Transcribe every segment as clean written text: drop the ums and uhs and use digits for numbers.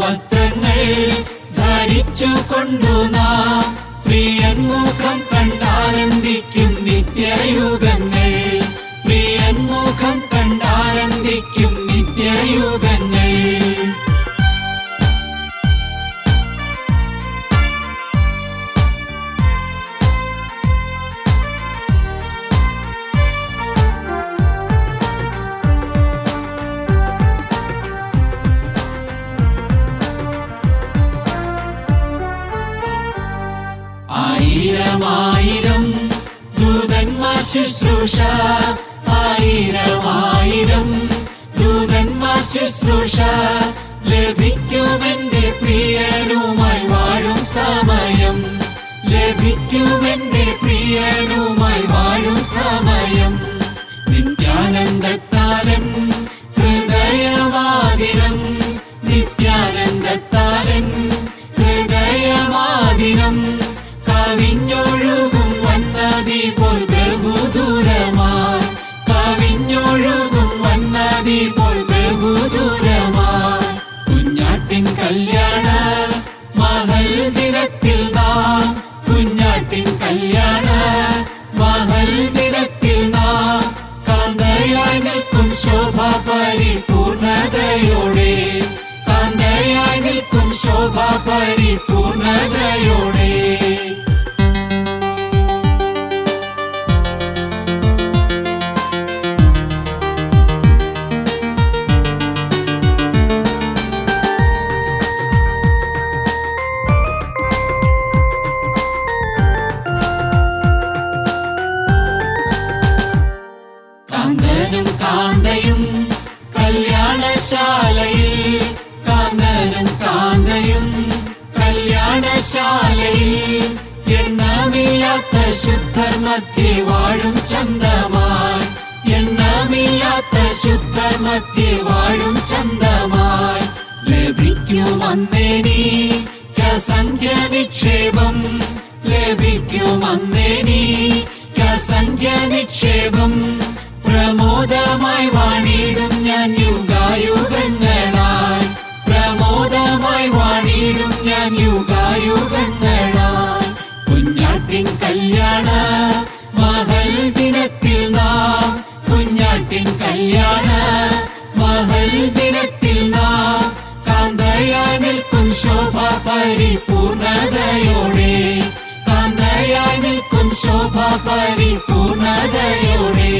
വസ്ത്രങ്ങൾ ധരിച്ചു കൊണ്ടു നാം പ്രിയൻ മുഖം കണ്ടാനന്ദിക്കും നിത്യയുഗങ്ങൾ. പ്രിയൻ മുഖം കണ്ടാനന്ദിക്കും നിത്യയുഗങ്ങൾ. ആയിരം ദൂതന്മാർ ശുശ്രൂഷ, ആയിരം ദൂതന്മാർ ശുശ്രൂഷ ലഭിക്കുമെന്റെ പ്രിയനുമായി വാഴും സമയം. ലഭിക്കുമെന്റെ പ്രിയനുമായി വാഴും സമയം. നിത്യാനന്ദത്താലൻ ഹൃദയമാദിനം, നിത്യാനന്ദത്താലൻ ഹൃദയമാദിനം കവിഞ്ഞൊഴുകും വന്നതി പോൽ ബഹുദൂരമായി. കവിഞ്ഞൊഴുകും വന്നതി പോൽ ബഹുദൂരമായി. കുഞ്ഞാട്ടിൻ കല്യാണ മഹൽ ദിനത്തിൽ നാം, കുഞ്ഞാട്ടിൻ കല്യാണ മഹൽ ദിനത്തിൽ നാം കാന്തയായി നിൽക്കും ശോഭ പരിപൂർണതയോടെ. കാന്തയായി നിൽക്കും ശോഭ പരിപൂർണതയോടെ. കാന്തനും കാന്തയും കല്യാണശാലയിൽ, കാന്തനും കാന്തയും കല്യാണശാലയിൽ എണ്ണമില്ലാത്ത ശുദ്ധർ മധ്യേ വാഴും ചന്തമായി. എണ്ണമില്ലാത്ത ശുദ്ധർ മധ്യേ വാഴും ചന്തമായി. ലഭിക്കുമന്നേനിക്കസംഖ്യ നിക്ഷേപം, ലഭിക്കുമന്നേനിക്കസംഖ്യ നിക്ഷേപം. പ്രമോദമായി വാണിടും ഞാൻ യുഗായുഗങ്ങളായി. പ്രമോദമായി വാണിടും ഞാൻ യുഗായുഗങ്ങളായി. കുഞ്ഞാട്ടിൻ കല്യാണ മഹൽ ദിനത്തിൽ നാം, കുഞ്ഞാട്ടിൻ കല്യാണ മഹൽ ദിനത്തിൽ നാം കാന്തയായി നിൽക്കും ശോഭ പരിപൂർണതയോടെ. കാന്തയായി നിൽക്കും ശോഭ പരിപൂർണതയോടെ.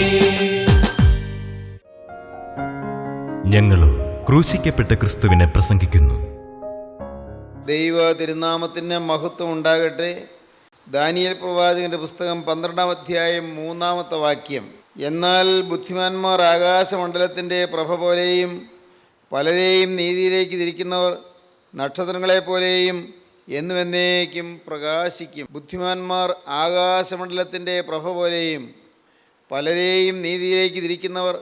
ഞങ്ങളും ക്രൂശിക്കപ്പെട്ട ക്രിസ്തുവിനെ പ്രസംഗിക്കുന്നു. ദൈവ തിരുനാമത്തിന് മഹത്വം ഉണ്ടാകട്ടെ. ദാനിയേൽ പ്രവാചകന്റെ പുസ്തകം 12-ാം അധ്യായം 3-ാമത്തെ വാക്യം. എന്നാൽ ബുദ്ധിമാന്മാർ ആകാശമണ്ഡലത്തിൻ്റെ പ്രഭ പോലെയും പലരെയും നീതിയിലേക്ക് തിരിക്കുന്നവർ നക്ഷത്രങ്ങളെപ്പോലെയും എന്നുമെന്നേക്കും പ്രകാശിക്കും. ബുദ്ധിമാന്മാർ ആകാശമണ്ഡലത്തിൻ്റെ പ്രഭ പോലെയും പലരെയും നീതിയിലേക്ക് തിരിക്കുന്നവർ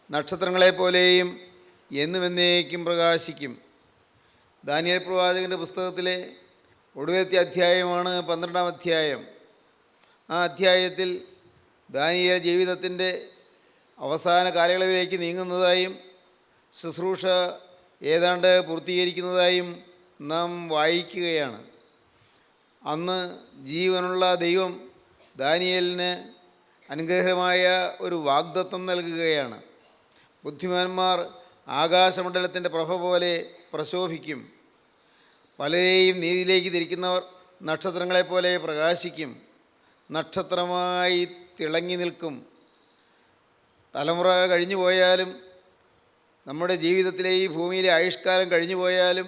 നക്ഷത്രങ്ങളെപ്പോലെയും എന്നുമെന്നേക്കും പ്രകാശിക്കും. ദാനിയേൽ പ്രവാചകൻ്റെ പുസ്തകത്തിലെ ഒടുവിലത്തെ അധ്യായമാണ് 12-ാം അധ്യായം. ആ അധ്യായത്തിൽ ദാനിയേൽ ജീവിതത്തിൻ്റെ അവസാന കാലയളവിലേക്ക് നീങ്ങുന്നതായും ശുശ്രൂഷ ഏതാണ്ട് പൂർത്തീകരിക്കുന്നതായും നാം വായിക്കുകയാണ്. അന്ന് ജീവനുള്ള ദൈവം ദാനിയേലിന് അനുഗ്രഹമായ ഒരു വാഗ്ദത്തം നൽകുകയാണ്. ബുദ്ധിമാന്മാർ ആകാശമണ്ഡലത്തിൻ്റെ പ്രഭ പോലെ പ്രശോഭിക്കും. പലരെയും നീതിയിലേക്ക് തിരിക്കുന്നവർ നക്ഷത്രങ്ങളെപ്പോലെ പ്രകാശിക്കും. നക്ഷത്രമായി തിളങ്ങി നിൽക്കും. തലമുറ കഴിഞ്ഞു പോയാലും നമ്മുടെ ജീവിതത്തിലെ ഈ ഭൂമിയിലെ ആയുഷ്കാലം കഴിഞ്ഞു പോയാലും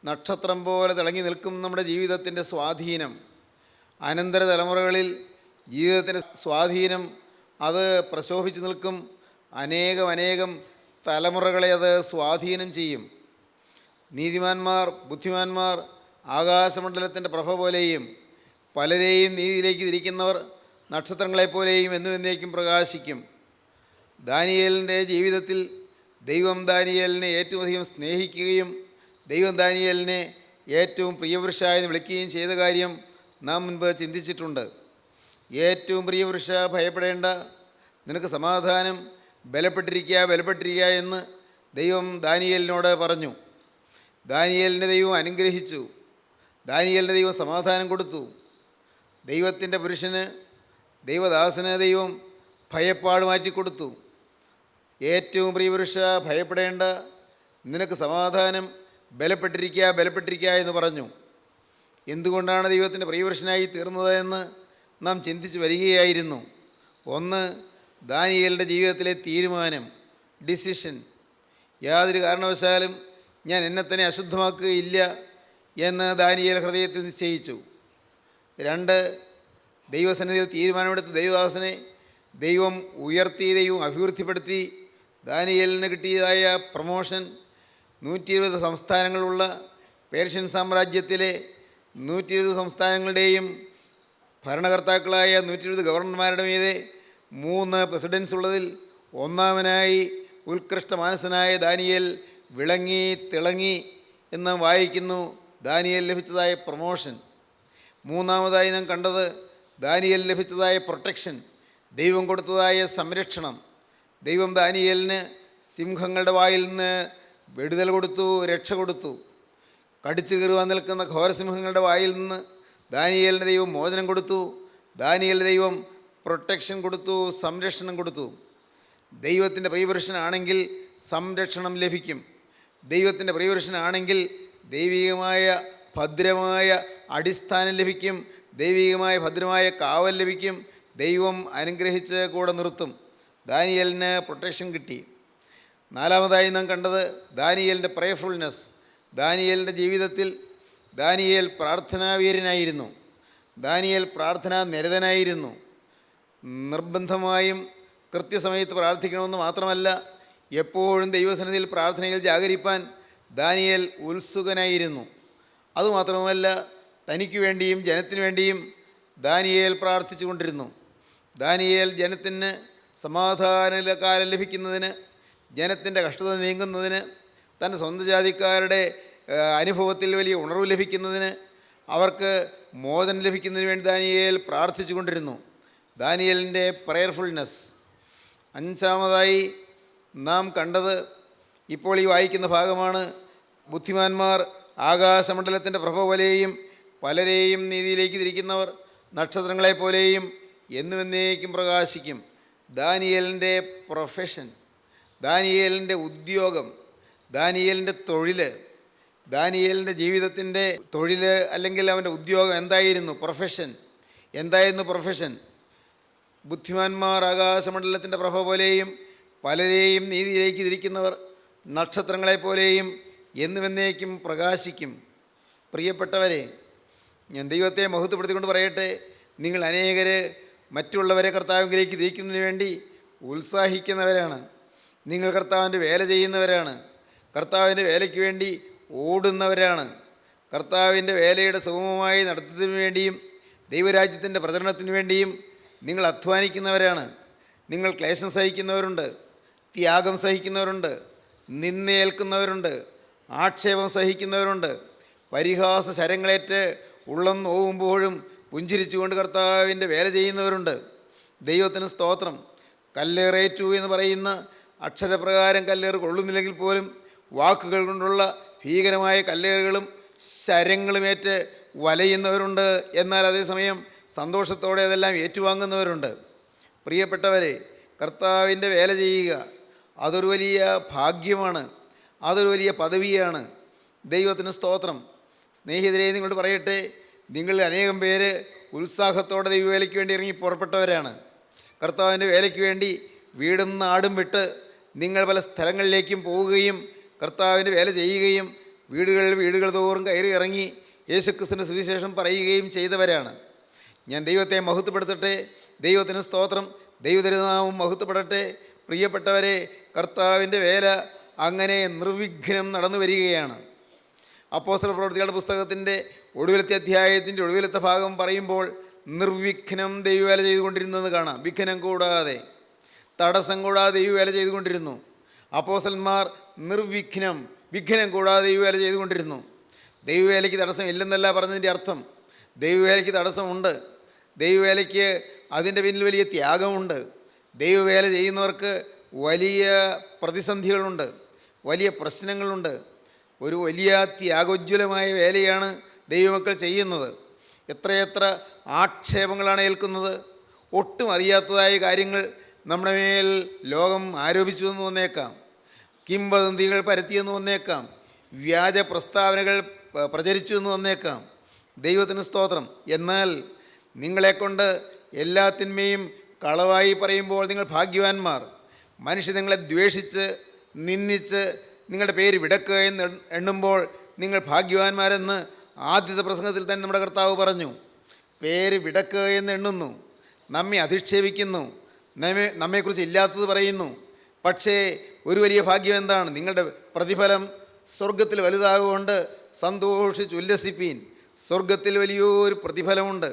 നക്ഷത്രം പോലെ തിളങ്ങി നിൽക്കും നമ്മുടെ ജീവിതത്തിൻ്റെ സ്വാധീനം. അനന്തര തലമുറകളിൽ ജീവിതത്തിൻ്റെ സ്വാധീനം അത് പ്രശോഭിച്ച് നിൽക്കും. അനേകം തലമുറകളെ അത് സ്വാധീനം ചെയ്യും. നീതിമാന്മാർ ബുദ്ധിമാന്മാർ ആകാശമണ്ഡലത്തിൻ്റെ പ്രഭ പോലെയും പലരെയും നീതിയിലേക്ക് തിരിക്കുന്നവർ നക്ഷത്രങ്ങളെപ്പോലെയും എന്നുമെന്നേക്കും പ്രകാശിക്കും. ദാനിയേലിൻ്റെ ജീവിതത്തിൽ ദൈവം ദാനിയേലിനെ ഏറ്റവും അധികം സ്നേഹിക്കുകയും ദൈവം ദാനിയേലിനെ ഏറ്റവും പ്രിയപുരുഷായെന്ന് വിളിക്കുകയും ചെയ്ത കാര്യം നാം മുൻപ് ചിന്തിച്ചിട്ടുണ്ട്. ഏറ്റവും പ്രിയപുരുഷ, ഭയപ്പെടേണ്ട, നിനക്ക് സമാധാനം, ബലപ്പെട്ടിരിക്കുക എന്ന് ദൈവം ദാനിയേലിനോട് പറഞ്ഞു. ദാനിയേലിൻ്റെ ദൈവം അനുഗ്രഹിച്ചു. ദാനിയേലിൻ്റെ ദൈവം സമാധാനം കൊടുത്തു. ദൈവത്തിൻ്റെ പുരുഷന്, ദൈവദാസന് ദൈവം ഭയപ്പാട് മാറ്റിക്കൊടുത്തു. ഏറ്റവും പ്രിയപുരുഷ, ഭയപ്പെടേണ്ട, നിനക്ക് സമാധാനം, ബലപ്പെട്ടിരിക്കുക എന്ന് പറഞ്ഞു. എന്തുകൊണ്ടാണ് ദൈവത്തിൻ്റെ പ്രിയപുരുഷനായി തീർന്നത് എന്ന് നാം ചിന്തിച്ച് വരികയായിരുന്നു. ഒന്ന്, ദാനിയേലിൻ്റെ ജീവിതത്തിലെ തീരുമാനം, ഡിസിഷൻ. യാതൊരു കാരണവശാലും ഞാൻ എന്നെ തന്നെ അശുദ്ധമാക്കുകയില്ല എന്ന് ദാനിയേൽ ഹൃദയത്തിൽ നിശ്ചയിച്ചു. രണ്ട്, ദൈവസന്നിധിയിൽ തീരുമാനമെടുത്ത ദൈവദാസനെ ദൈവം ഉയർത്തി, ദൈവം അഭിവൃദ്ധിപ്പെടുത്തി. ദാനിയേലിന് കിട്ടിയതായ പ്രമോഷൻ 120 സംസ്ഥാനങ്ങളുള്ള പേർഷ്യൻ സാമ്രാജ്യത്തിലെ 120 സംസ്ഥാനങ്ങളുടെയും ഭരണകർത്താക്കളായ 120 ഗവർണർമാരുടെ മീതെ 3 പ്രസിഡൻസ് ഉള്ളതിൽ ഒന്നാമനായി ഉത്കൃഷ്ട മാനസനായ ദാനിയേൽ വിളങ്ങി തിളങ്ങി എന്ന് വായിക്കുന്നു. ദാനിയേൽ ലഭിച്ചതായ പ്രമോഷൻ. മൂന്നാമതായി നാം കണ്ടത് ദാനിയേൽ ലഭിച്ചതായ പ്രൊട്ടക്ഷൻ, ദൈവം കൊടുത്തതായ സംരക്ഷണം. ദൈവം ദാനിയേലിന് സിംഹങ്ങളുടെ വായിൽ നിന്ന് വിടുതൽ കൊടുത്തു, രക്ഷ കൊടുത്തു. കടിച്ചു കീറുവാൻ നിൽക്കുന്ന ഘോരസിംഹങ്ങളുടെ വായിൽ നിന്ന് ദാനിയേലിന് ദൈവം മോചനം കൊടുത്തു. ദാനിയേലിന് ദൈവം പ്രൊട്ടക്ഷൻ കൊടുത്തു, സംരക്ഷണം കൊടുത്തു. ദൈവത്തിൻ്റെ പ്രിയപുരുഷനാണെങ്കിൽ സംരക്ഷണം ലഭിക്കും. ദൈവത്തിൻ്റെ പ്രിയപുരുഷനാണെങ്കിൽ ദൈവികമായ ഭദ്രമായ അടിസ്ഥാനം ലഭിക്കും. ദൈവികമായ ഭദ്രമായ കാവൽ ലഭിക്കും. ദൈവം അനുഗ്രഹിച്ച് കൂടെ നിർത്തും. ദാനിയേലിന് പ്രൊട്ടക്ഷൻ കിട്ടി. നാലാമതായി നാം കണ്ടത് ദാനിയേലിൻ്റെ പ്രേയർഫുൾനെസ്. ദാനിയേലിൻ്റെ ജീവിതത്തിൽ ദാനിയേൽ പ്രാർത്ഥനാവീരനായിരുന്നു. ദാനിയേൽ പ്രാർത്ഥനാ നിരതനായിരുന്നു. നിർബന്ധമായും കൃത്യസമയത്ത് പ്രാർത്ഥിക്കണമെന്ന് മാത്രമല്ല, എപ്പോഴും ദൈവസന്നിധിയിൽ പ്രാർത്ഥനയിൽ ജാഗരിപ്പാൻ ദാനിയേൽ ഉത്സുകനായിരുന്നു. അതുമാത്രവുമല്ല, തനിക്ക് വേണ്ടിയും ജനത്തിനു വേണ്ടിയും ദാനിയേൽ പ്രാർത്ഥിച്ചു കൊണ്ടിരുന്നു. ദാനിയേൽ ജനത്തിന് സമാധാനകാലം ലഭിക്കുന്നതിന്, ജനത്തിൻ്റെ കഷ്ടത നീങ്ങുന്നതിന്, തൻ്റെ സ്വന്തം ജാതിക്കാരുടെ അനുഭവത്തിൽ വലിയ ഉണർവ് ലഭിക്കുന്നതിന്, അവർക്ക് മോചനം ലഭിക്കുന്നതിന് വേണ്ടി ദാനിയേൽ പ്രാർത്ഥിച്ചു കൊണ്ടിരുന്നു. ദാനിയേലിൻ്റെ പ്രയർഫുൾനെസ്. അഞ്ചാമതായി നാം കണ്ടത് ഇപ്പോൾ ഈ വായിക്കുന്ന ഭാഗമാണ്. ബുദ്ധിമാന്മാർ ആകാശമണ്ഡലത്തിൻ്റെ പ്രഭ പോലെയും പലരെയും നീതിയിലേക്ക് തിരിക്കുന്നവർ നക്ഷത്രങ്ങളെപ്പോലെയും എന്നുമെന്നേക്കും പ്രകാശിക്കും. ദാനിയേലിൻ്റെ പ്രൊഫഷൻ, ദാനിയേലിൻ്റെ ഉദ്യോഗം, ദാനിയേലിൻ്റെ തൊഴിൽ, ദാനിയേലിൻ്റെ ജീവിതത്തിൻ്റെ തൊഴിൽ അല്ലെങ്കിൽ അവൻ്റെ ഉദ്യോഗം എന്തായിരുന്നു? പ്രൊഫഷൻ. എന്തായിരുന്നു പ്രൊഫഷൻ? ബുദ്ധിമാന്മാർ ആകാശമണ്ഡലത്തിൻ്റെ പ്രഭ പോലെയും പലരെയും നീതിയിലേക്ക് തിരിക്കുന്നവർ നക്ഷത്രങ്ങളെപ്പോലെയും എന്നുമെന്നേക്കും പ്രകാശിക്കും. പ്രിയപ്പെട്ടവരെ, ഞാൻ ദൈവത്തെ മഹത്വപ്പെടുത്തിക്കൊണ്ട് പറയട്ടെ, നിങ്ങൾ അനേകർ മറ്റുള്ളവരെ കർത്താവിലേക്ക് തിരിക്കുന്നതിന് വേണ്ടി ഉത്സാഹിക്കുന്നവരാണ്. നിങ്ങൾ കർത്താവിൻ്റെ വേല ചെയ്യുന്നവരാണ്. കർത്താവിൻ്റെ വേലയ്ക്ക് വേണ്ടി ഓടുന്നവരാണ്. കർത്താവിൻ്റെ വേലയുടെ സുഗമമായി നടത്തുന്നതിന് വേണ്ടിയും ദൈവരാജ്യത്തിൻ്റെ പ്രചരണത്തിന് വേണ്ടിയും നിങ്ങൾ അധ്വാനിക്കുന്നവരാണ്. നിങ്ങൾ ക്ലേശം സഹിക്കുന്നവരുണ്ട്, ത്യാഗം സഹിക്കുന്നവരുണ്ട്, നിന്നേൽക്കുന്നവരുണ്ട്, ആക്ഷേപം സഹിക്കുന്നവരുണ്ട്, പരിഹാസ ശരങ്ങളേറ്റ് ഉള്ളം നോവുമ്പോഴും പുഞ്ചിരിച്ചുകൊണ്ട് കർത്താവിൻ്റെ വേല ചെയ്യുന്നവരുണ്ട്. ദൈവത്തിന് സ്തോത്രം. കല്ലേറേറ്റു എന്ന് പറയുന്ന അക്ഷരപ്രകാരം കല്ലേറ് കൊള്ളുന്നില്ലെങ്കിൽ പോലും വാക്കുകൾ കൊണ്ടുള്ള ഭീകരമായ കല്ലേറുകളും ശരങ്ങളുമേറ്റ് വലയുന്നവരുണ്ട്. എന്നാൽ അതേസമയം സന്തോഷത്തോടെ അതെല്ലാം ഏറ്റുവാങ്ങുന്നവരുണ്ട്. പ്രിയപ്പെട്ടവരെ, കർത്താവിൻ്റെ വേല ചെയ്യുക അതൊരു വലിയ ഭാഗ്യമാണ്, അതൊരു വലിയ പദവിയാണ്. ദൈവത്തിന് സ്തോത്രം. സ്നേഹിതരെ, നിങ്ങളോട് പറയട്ടെ, നിങ്ങൾ അനേകം പേര് ഉത്സാഹത്തോടെ ദൈവവേലയ്ക്ക് വേണ്ടി ഇറങ്ങി പുറപ്പെട്ടവരാണ്. കർത്താവിൻ്റെ വേലയ്ക്ക് വേണ്ടി വീടും നാടും വിട്ട് നിങ്ങൾ പല സ്ഥലങ്ങളിലേക്കും പോവുകയും കർത്താവിൻ്റെ വേല ചെയ്യുകയും വീടുകൾ തോറും കയറി ഇറങ്ങി യേശുക്രിസ്തുവിൻ്റെ സുവിശേഷം പറയുകയും ചെയ്തവരാണ്. ഞാൻ ദൈവത്തെ മഹത്വപ്പെടുത്തട്ടെ. ദൈവത്തിന് സ്തോത്രം. ദൈവതിരുനാമം മഹത്വപ്പെടട്ടെ. പ്രിയപ്പെട്ടവരെ, കർത്താവിൻ്റെ വേല അങ്ങനെ നിർവിഘ്നം നടന്നു വരികയാണ്. അപ്പോസ്തല പ്രവൃത്തികളുടെ പുസ്തകത്തിൻ്റെ ഒടുവിലത്തെ അധ്യായത്തിൻ്റെ ഒടുവിലത്തെ ഭാഗം പറയുമ്പോൾ നിർവിഘ്നം ദൈവവേല ചെയ്തുകൊണ്ടിരുന്നത് കാണാം. വിഘ്നം കൂടാതെ, തടസ്സം കൂടാതെ ദൈവവേല ചെയ്തുകൊണ്ടിരുന്നു. അപ്പോസ്തലന്മാർ നിർവിഘ്നം, വിഘ്നം കൂടാതെ ദൈവവേല ചെയ്തുകൊണ്ടിരുന്നു. ദൈവവേലയ്ക്ക് തടസ്സം ഇല്ലെന്നല്ല പറഞ്ഞതിൻ്റെ അർത്ഥം. ദൈവവേലയ്ക്ക് തടസ്സമുണ്ട്. ദൈവവേലയ്ക്ക് അതിൻ്റെ പിന്നിൽ വലിയ ത്യാഗമുണ്ട്. ദൈവവേല ചെയ്യുന്നവർക്ക് വലിയ പ്രതിസന്ധികളുണ്ട്, വലിയ പ്രശ്നങ്ങളുണ്ട്. ഒരു വലിയ ത്യാഗോജ്വലമായ വേലയാണ് ദൈവമക്കൾ ചെയ്യുന്നത്. എത്രയെത്ര ആക്ഷേപങ്ങളാണ് ഏൽക്കുന്നത്. ഒട്ടും അറിയാത്തതായ കാര്യങ്ങൾ നമ്മുടെ മേൽ ലോകം ആരോപിച്ചു എന്ന് വന്നേക്കാം, കിംവദന്തികൾ പരത്തിയെന്ന് വന്നേക്കാം, വ്യാജ പ്രസ്താവനകൾ പ്രചരിച്ചു എന്ന് വന്നേക്കാം. ദൈവത്തിന് സ്തോത്രം. എന്നാൽ നിങ്ങളെക്കൊണ്ട് എല്ലാത്തിന്മേയും കളവായി പറയുമ്പോൾ നിങ്ങൾ ഭാഗ്യവാന്മാർ. മനുഷ്യർ നിങ്ങളെ ദ്വേഷിച്ച് നിന്ദിച്ച് നിങ്ങളുടെ പേര് വിടക്കുക എന്ന് എണ്ണുമ്പോൾ നിങ്ങൾ ഭാഗ്യവാന്മാരെന്ന് ആദ്യത്തെ പ്രസംഗത്തിൽ തന്നെ നമ്മുടെ കർത്താവ് പറഞ്ഞു. പേര് വിടക്കുക എന്ന് എണ്ണുന്നു, നമ്മെ അധിക്ഷേപിക്കുന്നു, നമ്മെക്കുറിച്ച് ഇല്ലാത്തത് പറയുന്നു. പക്ഷേ ഒരു വലിയ ഭാഗ്യം എന്താണ്? നിങ്ങളുടെ പ്രതിഫലം സ്വർഗത്തിൽ വലുതാകൊണ്ട് സന്തോഷിച്ച് ഉല്ലസിപ്പീൻ. സ്വർഗത്തിൽ വലിയൊരു പ്രതിഫലമുണ്ട്.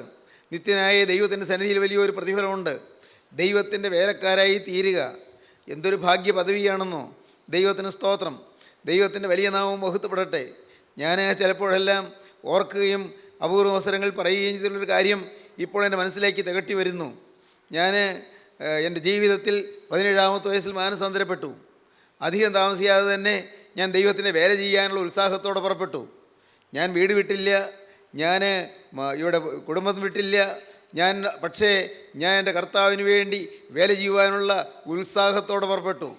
നിത്യനായ ദൈവത്തിൻ്റെ സന്നിധിയിൽ വലിയൊരു പ്രതിഫലമുണ്ട്. ദൈവത്തിൻ്റെ വേലക്കാരായി തീരുക എന്തൊരു ഭാഗ്യ പദവിയാണെന്നോ. ദൈവത്തിന് സ്തോത്രം. ദൈവത്തിൻ്റെ വലിയ നാമം മഹത്വപ്പെടട്ടെ. ഞാൻ ചിലപ്പോഴെല്ലാം ഓർക്കുകയും അപൂർവ അവസരങ്ങൾ പറയുകയും ചെയ്തിട്ടുള്ളൊരു കാര്യം ഇപ്പോൾ എൻ്റെ മനസ്സിലേക്ക് തികട്ടി വരുന്നു. ഞാൻ എൻ്റെ ജീവിതത്തിൽ 17-ാമത്തെ വയസ്സിൽ മാനസാന്തരപ്പെട്ടു. അധികം താമസിയാതെ തന്നെ ഞാൻ ദൈവത്തിൻ്റെ വേല ചെയ്യാനുള്ള ഉത്സാഹത്തോടെ പുറപ്പെട്ടു. ഞാൻ വീട് വിട്ടില്ല, ഞാൻ ഇവിടെ കുടുംബം വിട്ടില്ല. പക്ഷേ ഞാൻ എൻ്റെ കർത്താവിന് വേണ്ടി വേല ചെയ്യുവാനുള്ള ഉത്സാഹത്തോടെ പുറപ്പെട്ടു.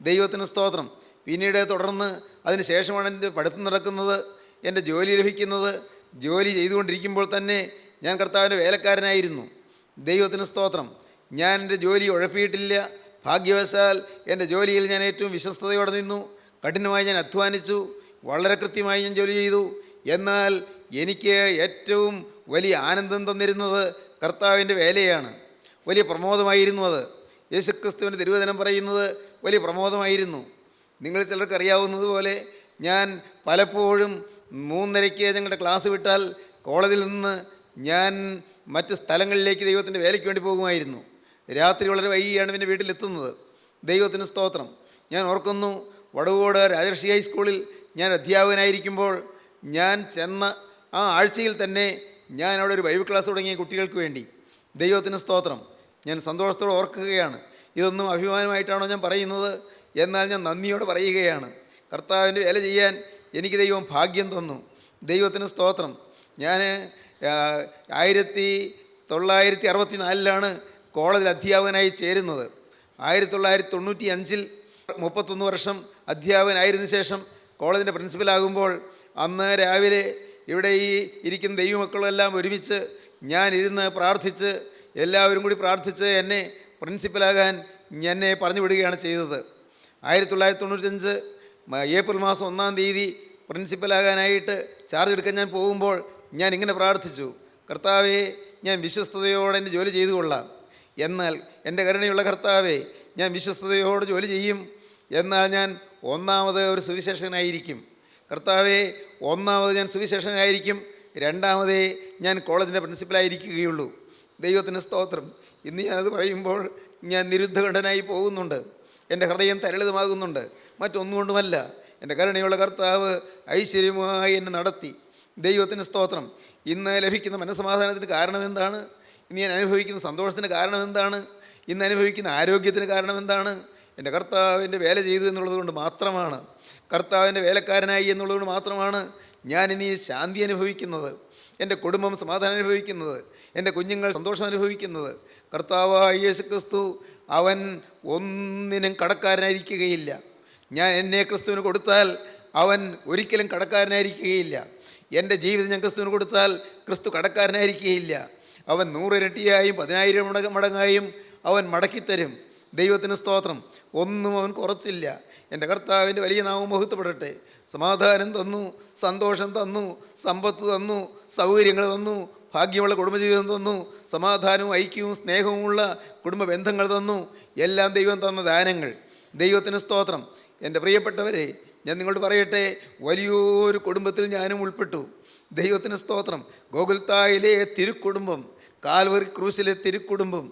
ദൈവത്തിന് സ്തോത്രം. പിന്നീട് തുടർന്ന് അതിന് ശേഷമാണ് എൻ്റെ പഠിത്തം നടക്കുന്നത്, എൻ്റെ ജോലി ലഭിക്കുന്നത്. ജോലി ചെയ്തുകൊണ്ടിരിക്കുമ്പോൾ തന്നെ ഞാൻ കർത്താവിൻ്റെ വേലക്കാരനായിരുന്നു. ദൈവത്തിന് സ്തോത്രം. ഞാൻ എൻ്റെ ജോലി ഉഴപ്പിയിട്ടില്ല. ഭാഗ്യവശാൽ എൻ്റെ ജോലിയിൽ ഞാൻ ഏറ്റവും വിശ്വസ്തയോടെ നിന്നു. കഠിനമായി ഞാൻ അധ്വാനിച്ചു. വളരെ കൃത്യമായി ഞാൻ ജോലി ചെയ്തു. എന്നാൽ എനിക്ക് ഏറ്റവും വലിയ ആനന്ദം തന്നിരുന്നത് കർത്താവിൻ്റെ വേലയാണ്. വലിയ പ്രമോദമായിരുന്നു അത്. യേശുക്രിസ്തുവിൻ്റെ തിരുവചനം പറയുന്നത് വലിയ പ്രമോദമായിരുന്നു. നിങ്ങൾ ചിലർക്ക് അറിയാവുന്നതുപോലെ ഞാൻ പലപ്പോഴും 3:30 ഞങ്ങളുടെ ക്ലാസ് വിട്ടാൽ കോളേജിൽ നിന്ന് ഞാൻ മറ്റ് സ്ഥലങ്ങളിലേക്ക് ദൈവത്തിൻ്റെ വേലയ്ക്ക് വേണ്ടി പോകുമായിരുന്നു. രാത്രി വളരെ വൈകിയാണ് പിന്നെ വീട്ടിലെത്തുന്നത്. ദൈവത്തിന് സ്തോത്രം. ഞാൻ ഓർക്കുന്നു, വടവുകോട് രാജർഷി ഹൈസ്കൂളിൽ ഞാൻ അധ്യാപകനായിരിക്കുമ്പോൾ ഞാൻ ചെന്ന ആ ആഴ്ചയിൽ തന്നെ ഞാൻ അവിടെ ഒരു ബൈബിൾ ക്ലാസ് തുടങ്ങിയ കുട്ടികൾക്ക് വേണ്ടി. ദൈവത്തിന് സ്തോത്രം. ഞാൻ സന്തോഷത്തോടെ ഓർക്കുകയാണ്. ഇതൊന്നും അഭിമാനമായിട്ടാണോ ഞാൻ പറയുന്നത്? എന്നാൽ ഞാൻ നന്ദിയോടെ പറയുകയാണ്. കർത്താവിൻ്റെ വേല ചെയ്യാൻ എനിക്ക് ദൈവം ഭാഗ്യം തന്നു. ദൈവത്തിന് സ്തോത്രം. ഞാൻ 1964 കോളേജിൽ അധ്യാപകനായി ചേരുന്നത്. 1995 31 വർഷം അധ്യാപകനായതിനു ശേഷം കോളേജിൻ്റെ പ്രിൻസിപ്പലാകുമ്പോൾ അന്ന് രാവിലെ ഇവിടെ ഈ ഇരിക്കുന്ന ദൈവമക്കളെല്ലാം ഒരുമിച്ച് ഞാൻ ഇരുന്ന് പ്രാർത്ഥിച്ച്, എല്ലാവരും കൂടി പ്രാർത്ഥിച്ച് എന്നെ പ്രിൻസിപ്പലാകാൻ എന്നെ പറഞ്ഞു വിടുകയാണ് ചെയ്തത്. 1995 ഏപ്രിൽ മാസം 1-ാം തീയതി പ്രിൻസിപ്പലാകാനായിട്ട് ചാർജ് എടുക്കാൻ ഞാൻ പോകുമ്പോൾ ഞാൻ ഇങ്ങനെ പ്രാർത്ഥിച്ചു: കർത്താവേ, ഞാൻ വിശ്വസ്തയോടെ എൻ്റെ ജോലി ചെയ്തു കൊള്ളാം. എന്നാൽ എൻ്റെ കരുണയുള്ള കർത്താവേ, ഞാൻ വിശ്വസ്തയോടെ ജോലി ചെയ്യും. എന്നാൽ ഞാൻ ഒന്നാമത് ഒരു സുവിശേഷകനായിരിക്കും. കർത്താവേ, ഒന്നാമത് ഞാൻ സുവിശേഷകനായിരിക്കും. രണ്ടാമതേ ഞാൻ കോളേജിൻ്റെ പ്രിൻസിപ്പലായിരിക്കുകയുള്ളൂ. ദൈവത്തിന് സ്തോത്രം. ഇന്ന് ഞാനത് പറയുമ്പോൾ ഞാൻ നിരുദ്ധകണ്ഠനായി പോകുന്നുണ്ട്. എൻ്റെ ഹൃദയം തരളിതമാകുന്നുണ്ട്. മറ്റൊന്നുകൊണ്ടുമല്ല, എൻ്റെ കരുണയുള്ള കർത്താവ് ഐശ്വര്യമായി എന്നെ നടത്തി. ദൈവത്തിന് സ്തോത്രം. ഇന്ന് ലഭിക്കുന്ന മനസ്സമാധാനത്തിന് കാരണം എന്താണ്? ഇന്ന് ഞാൻ അനുഭവിക്കുന്ന സന്തോഷത്തിന് കാരണം എന്താണ്? ഇന്ന് അനുഭവിക്കുന്ന ആരോഗ്യത്തിന് കാരണം എന്താണ്? എൻ്റെ കർത്താവിൻ്റെ വേല ചെയ്തു എന്നുള്ളത് കൊണ്ട് മാത്രമാണ്. കർത്താവിൻ്റെ വേലക്കാരനായി എന്നുള്ളത് കൊണ്ട് മാത്രമാണ് ഞാൻ ഇനി ശാന്തി അനുഭവിക്കുന്നത്, എൻ്റെ കുടുംബം സമാധാനം അനുഭവിക്കുന്നത്, എൻ്റെ കുഞ്ഞുങ്ങൾ സന്തോഷം അനുഭവിക്കുന്നത്. കർത്താവായ യേശുക്രിസ്തു അവൻ ഒന്നിനും കടക്കാരനായിരിക്കുകയില്ല. ഞാൻ എന്നെ ക്രിസ്തുവിന് കൊടുത്താൽ അവൻ ഒരിക്കലും കടക്കാരനായിരിക്കുകയില്ല. എൻ്റെ ജീവിതം ഞാൻ ക്രിസ്തുവിന് കൊടുത്താൽ ക്രിസ്തു കടക്കാരനായിരിക്കുകയില്ല. അവൻ 100 ഇരട്ടിയായും 10,000 മടങ്ങായും അവൻ മടക്കിത്തരും. ദൈവത്തിന് സ്തോത്രം. ഒന്നും അവൻ കുറച്ചില്ല. എൻ്റെ കർത്താവിൻ്റെ വലിയ നാമം മഹത്വപ്പെടട്ടെ. സമാധാനം തന്നു, സന്തോഷം തന്നു, സമ്പത്ത് തന്നു, സൗകര്യങ്ങൾ തന്നു, ഭാഗ്യമുള്ള കുടുംബജീവിതം തന്നു, സമാധാനവും ഐക്യവും സ്നേഹവുമുള്ള കുടുംബ ബന്ധങ്ങൾ തന്നു. എല്ലാം ദൈവം തന്ന ദാനങ്ങൾ. ദൈവത്തിന് സ്തോത്രം. എൻ്റെ പ്രിയപ്പെട്ടവരെ, ഞാൻ നിങ്ങളോട് പറയട്ടെ, വലിയൊരു കുടുംബത്തിൽ ഞാനും ഉൾപ്പെട്ടു. ദൈവത്തിന് സ്തോത്രം. ഗോകുൽത്തായിലെ തിരുക്കുടുംബം, കാൽവറി ക്രൂശിലെ തിരുക്കുടുംബം.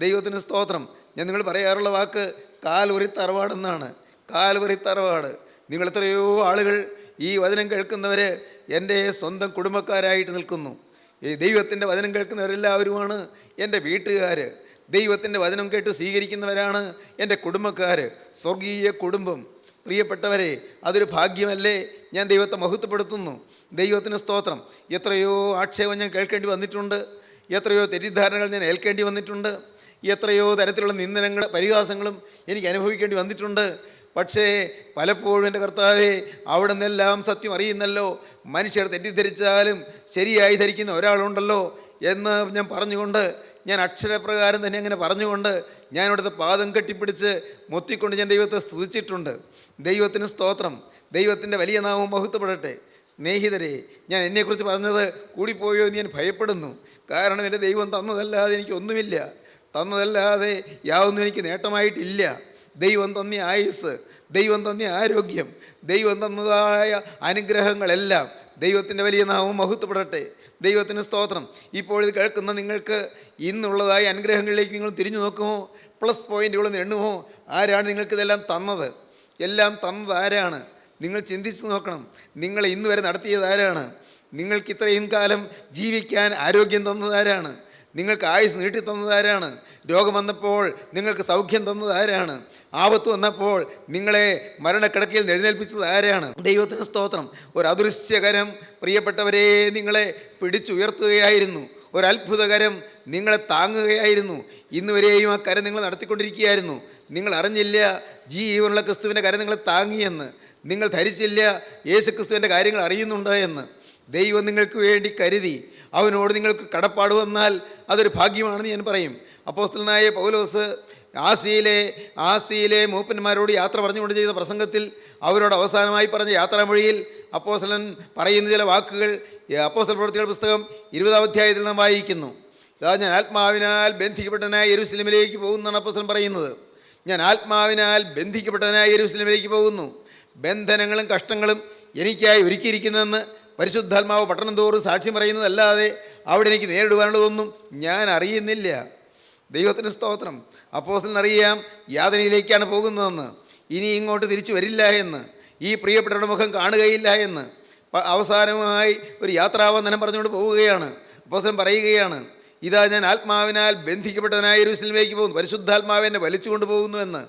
ദൈവത്തിന് സ്തോത്രം. ഞാൻ നിങ്ങൾ പറയാറുള്ള വാക്ക് കാൽവറി തറവാടെന്നാണ്. കാൽവറി തറവാട്. നിങ്ങൾ എത്രയോ ആളുകൾ ഈ വചനം കേൾക്കുന്നവർ എൻ്റെ സ്വന്തം കുടുംബക്കാരായിട്ട് നിൽക്കുന്നു. ഈ ദൈവത്തിൻ്റെ വചനം കേൾക്കുന്നവരെല്ലാവരുമാണ് എൻ്റെ വീട്ടുകാർ. ദൈവത്തിൻ്റെ വചനം കേട്ട് സ്വീകരിക്കുന്നവരാണ് എൻ്റെ കുടുംബക്കാർ. സ്വർഗീയ കുടുംബം. പ്രിയപ്പെട്ടവരെ, അതൊരു ഭാഗ്യമല്ലേ? ഞാൻ ദൈവത്തെ മഹത്വപ്പെടുത്തുന്നു. ദൈവത്തിന് സ്തോത്രം. എത്രയോ ആക്ഷേപം ഞാൻ കേൾക്കേണ്ടി വന്നിട്ടുണ്ട്, എത്രയോ തെറ്റിദ്ധാരണകൾ ഞാൻ ഏൽക്കേണ്ടി വന്നിട്ടുണ്ട്, എത്രയോ തരത്തിലുള്ള നിന്ദനങ്ങൾ പരിഹാസങ്ങളും എനിക്ക് അനുഭവിക്കേണ്ടി വന്നിട്ടുണ്ട്. പക്ഷേ പലപ്പോഴും എൻ്റെ കർത്താവേ, അവിടെ നിന്നെല്ലാം സത്യം അറിയുന്നല്ലോ, മനുഷ്യർ തെറ്റിദ്ധരിച്ചാലും ശരിയായി ധരിക്കുന്ന ഒരാളുണ്ടല്ലോ എന്ന് ഞാൻ പറഞ്ഞുകൊണ്ട്, ഞാൻ അക്ഷരപ്രകാരം തന്നെ അങ്ങനെ പറഞ്ഞുകൊണ്ട് ഞാൻ അവിടുത്തെ പാദം കെട്ടിപ്പിടിച്ച് മുത്തിക്കൊണ്ട് ഞാൻ ദൈവത്തെ സ്തുതിച്ചിട്ടുണ്ട്. ദൈവത്തിന് സ്തോത്രം. ദൈവത്തിൻ്റെ വലിയ നാമം മഹത്വപ്പെടട്ടെ. സ്നേഹിതരെ, ഞാൻ എന്നെക്കുറിച്ച് പറഞ്ഞത് കൂടിപ്പോയോ എന്ന് ഞാൻ ഭയപ്പെടുന്നു. കാരണം എൻ്റെ ദൈവം തന്നതല്ലാതെ എനിക്കൊന്നുമില്ല, തന്നതല്ലാതെ യാതൊന്നും എനിക്ക് നേട്ടമായിട്ടില്ല. ദൈവം തന്ന ആയുസ്, ദൈവം തന്ന ആരോഗ്യം, ദൈവം തന്നതായ അനുഗ്രഹങ്ങളെല്ലാം ദൈവത്തിൻ്റെ വലിയ നാമം മഹത്വപ്പെടട്ടെ. ദൈവത്തിന് സ്തോത്രം. ഇപ്പോൾ ഇത് കേൾക്കുന്ന നിങ്ങൾക്ക് ഇന്നുള്ളതായ അനുഗ്രഹങ്ങളിലേക്ക് നിങ്ങൾ തിരിഞ്ഞു നോക്കുമോ? പ്ലസ് പോയിൻ്റുകളൊന്ന് എണ്ണുമോ? ആരാണ് നിങ്ങൾക്കിതെല്ലാം തന്നത്? എല്ലാം തന്നത് ആരാണ്? നിങ്ങൾ ചിന്തിച്ച് നോക്കണം. നിങ്ങളെ ഇന്ന് വരെ നടത്തിയത് ആരാണ്? നിങ്ങൾക്ക് ഇത്രയും കാലം ജീവിക്കാൻ ആരോഗ്യം തന്നത് ആരാണ്? നിങ്ങൾക്ക് ആയുസ് നീട്ടി തന്നത് ആരാണ്? രോഗം വന്നപ്പോൾ നിങ്ങൾക്ക് സൗഖ്യം തന്നത് ആരാണ്? ആപത്ത് വന്നപ്പോൾ നിങ്ങളെ മരണക്കിടക്കയിൽ എഴുന്നേൽപ്പിച്ചത് ആരാണ്? ദൈവത്തിന് സ്തോത്രം. ഒരു അദൃശ്യകരം പ്രിയപ്പെട്ടവരെ നിങ്ങളെ പിടിച്ചുയർത്തുകയായിരുന്നു. ഒരത്ഭുതകരം നിങ്ങളെ താങ്ങുകയായിരുന്നു. ഇന്നുവരെയും ആ കരം നിങ്ങൾ നടത്തിക്കൊണ്ടിരിക്കുകയായിരുന്നു. നിങ്ങൾ അറിഞ്ഞില്ല ജീവനുള്ള ക്രിസ്തുവിൻ്റെ കരം നിങ്ങളെ താങ്ങിയെന്ന്. നിങ്ങൾ ധരിച്ചില്ല യേശു ക്രിസ്തുവിൻ്റെ കാര്യങ്ങൾ അറിയുന്നുണ്ട് എന്ന്. ദൈവം നിങ്ങൾക്ക് വേണ്ടി കരുതി. അവനോട് നിങ്ങൾക്ക് കടപ്പാട് വന്നാൽ അതൊരു ഭാഗ്യമാണെന്ന് ഞാൻ പറയും. അപ്പോസ്തലനായ പൗലോസ് ആസിയിലെ മൂപ്പന്മാരോട് യാത്ര പറഞ്ഞുകൊണ്ട് ചെയ്ത പ്രസംഗത്തിൽ അവരോട് അവസാനമായി പറഞ്ഞ യാത്രാമൊഴിയിൽ അപ്പോസ്തലൻ പറയുന്ന ചില വാക്കുകൾ അപ്പോസ്തല പ്രവൃത്തികൾ പുസ്തകം 20-ാം അധ്യായത്തിൽ നാം വായിക്കുന്നു. ഞാൻ ആത്മാവിനാൽ ബന്ധിക്കപ്പെട്ടവനായ യെരൂശലേമിലേക്ക് പോകുന്നതാണ് അപ്പോസ്തലൻ പറയുന്നത്. ഞാൻ ആത്മാവിനാൽ ബന്ധിക്കപ്പെട്ടവനായ യെരൂശലേമിലേക്ക് പോകുന്നു. ബന്ധനങ്ങളും കഷ്ടങ്ങളും എനിക്കായി ഒരുക്കിയിരിക്കുന്നതെന്ന് പരിശുദ്ധാത്മാവ് പട്ടണം തോറും സാക്ഷ്യം പറയുന്നതല്ലാതെ അവിടെ എനിക്ക് നേരിടുവാനുള്ളതൊന്നും ഞാൻ അറിയുന്നില്ല. ദൈവത്തിന് സ്തോത്രം. അപ്പോസ്തലനറിയാം യാതനയിലേക്കാണ് പോകുന്നതെന്ന്, ഇനി ഇങ്ങോട്ട് തിരിച്ചു വരില്ല എന്ന്, ഈ പ്രിയപ്പെട്ടവരുടെ മുഖം കാണുകയില്ല എന്ന്. അവസാനമായി ഒരു യാത്രാവന്ദനം പറഞ്ഞുകൊണ്ട് പോവുകയാണ്. അപ്പോസ്തലൻ പറയുകയാണ്, ഇതാ ഞാൻ ആത്മാവിനാൽ ബന്ധിക്കപ്പെട്ടവനായ യെരൂശലേമിലേക്ക് പോകുന്നു. പരിശുദ്ധാത്മാവ് എന്നെ വലിച്ചുകൊണ്ട് പോകുന്നുവെന്ന്.